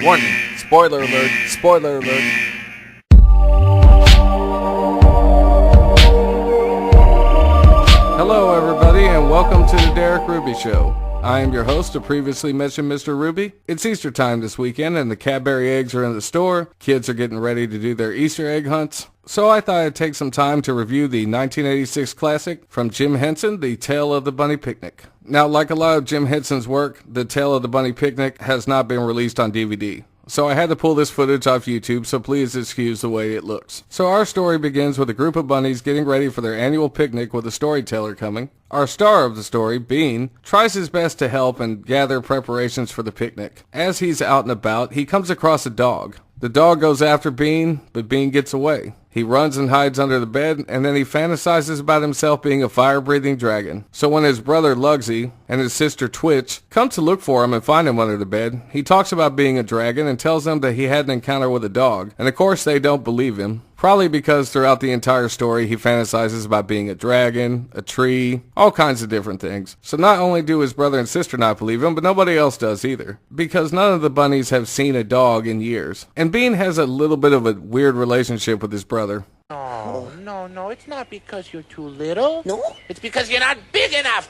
Warning, spoiler alert, spoiler alert. Hello everybody and welcome to the Derek Ruby Show. I am your host, the previously mentioned Mr. Ruby. It's Easter time this weekend and the Cadbury eggs are in the store. Kids are getting ready to do their Easter egg hunts. So I thought I'd take some time to review the 1986 classic from Jim Henson, The Tale of the Bunny Picnic. Now, like a lot of Jim Henson's work, The Tale of the Bunny Picnic has not been released on DVD. So I had to pull this footage off YouTube, so please excuse the way it looks. So our story begins with a group of bunnies getting ready for their annual picnic with a storyteller coming. Our star of the story, Bean, tries his best to help and gather preparations for the picnic. As he's out and about, he comes across a dog. The dog goes after Bean, but Bean gets away. He runs and hides under the bed, and then he fantasizes about himself being a fire-breathing dragon. So when his brother Lugsy and his sister Twitch come to look for him and find him under the bed, he talks about being a dragon and tells them that he had an encounter with a dog. And of course they don't believe him. Probably because throughout the entire story he fantasizes about being a dragon, a tree, all kinds of different things. So not only do his brother and sister not believe him, but nobody else does either. Because none of the bunnies have seen a dog in years. And Bean has a little bit of a weird relationship with his brother. Oh, no, it's not because you're too little. No? It's because you're not big enough.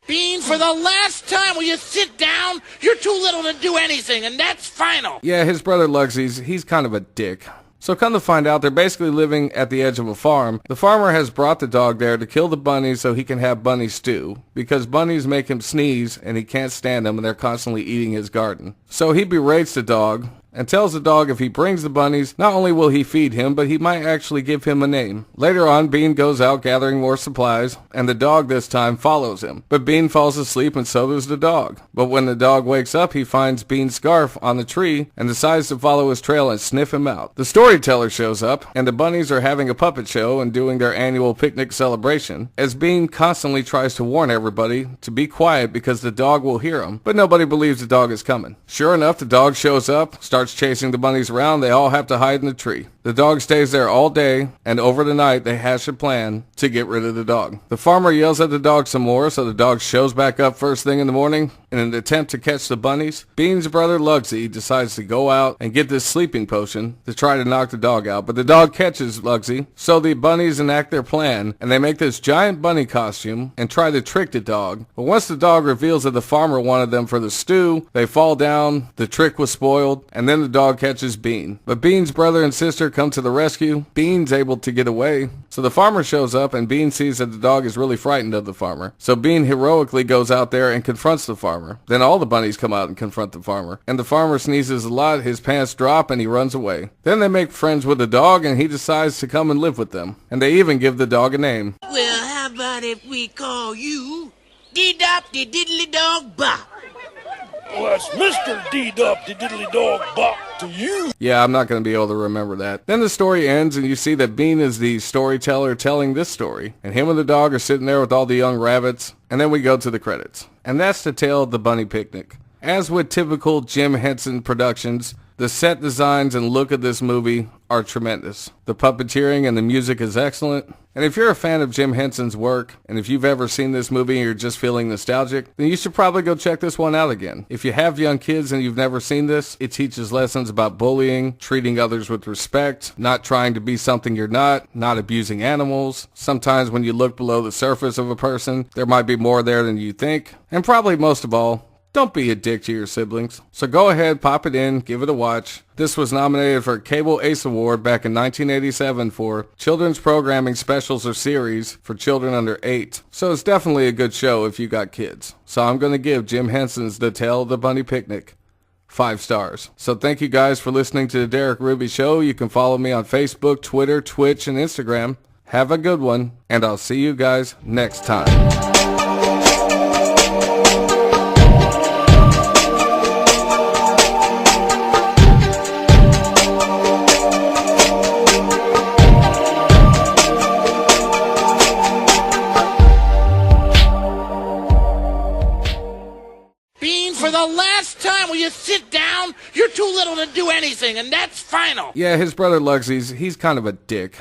Bean, for the last time, will you sit down? You're too little to do anything, and that's final. Yeah, his brother Lugsy, he's kind of a dick. So come to find out, they're basically living at the edge of a farm. The farmer has brought the dog there to kill the bunnies so he can have bunny stew, because bunnies make him sneeze and he can't stand them and they're constantly eating his garden. So he berates the dog and tells the dog if he brings the bunnies, not only will he feed him, but he might actually give him a name. Later on, Bean goes out gathering more supplies, and the dog this time follows him. But Bean falls asleep and so does the dog. But when the dog wakes up, he finds Bean's scarf on the tree and decides to follow his trail and sniff him out. The storyteller shows up, and the bunnies are having a puppet show and doing their annual picnic celebration, as Bean constantly tries to warn everybody to be quiet because the dog will hear him, but nobody believes the dog is coming. Sure enough, the dog shows up, starts chasing the bunnies around. They all have to hide in the tree. The dog stays there all day, and over the night they hatch a plan to get rid of the dog. The farmer yells at the dog some more, so the dog shows back up first thing in the morning. In an attempt to catch the bunnies, Bean's brother Lugsy decides to go out and get this sleeping potion to try to knock the dog out, but the dog catches Lugsy, so the bunnies enact their plan, and they make this giant bunny costume and try to trick the dog. But once the dog reveals that the farmer wanted them for the stew, they fall down, the trick was spoiled, and then the dog catches Bean. But Bean's brother and sister come to the rescue. Bean's able to get away. So the farmer shows up and Bean sees that the dog is really frightened of the farmer. So Bean heroically goes out there and confronts the farmer. Then all the bunnies come out and confront the farmer. And the farmer sneezes a lot, his pants drop, and he runs away. Then they make friends with the dog and he decides to come and live with them. And they even give the dog a name. Well, how about if we call you Dee-Dop-Dee-Diddly-Dog-Bop? Well, that's Mr. D-Dop-Dee-Diddly-Dog-Bop to you. Yeah, I'm not going to be able to remember that. Then the story ends and you see that Bean is the storyteller telling this story. And him and the dog are sitting there with all the young rabbits. And then we go to the credits. And that's the tale of the bunny picnic. As with typical Jim Henson productions, the set designs and look of this movie are tremendous. The puppeteering and the music is excellent. And if you're a fan of Jim Henson's work, and if you've ever seen this movie and you're just feeling nostalgic, then you should probably go check this one out again. If you have young kids and you've never seen this, it teaches lessons about bullying, treating others with respect, not trying to be something you're not abusing animals. Sometimes when you look below the surface of a person, there might be more there than you think. And probably most of all, don't be a dick to your siblings. So go ahead, pop it in, give it a watch. This was nominated for a Cable Ace Award back in 1987 for Children's Programming Specials or Series for Children Under 8. So it's definitely a good show if you got kids. So I'm going to give Jim Henson's The Tale of the Bunny Picnic 5 stars. So thank you guys for listening to the Derek Ruby Show. You can follow me on Facebook, Twitter, Twitch, and Instagram. Have a good one, and I'll see you guys next time. For the last time, will you sit down? You're too little to do anything, and that's final. Yeah, his brother Lugsy, he's kind of a dick.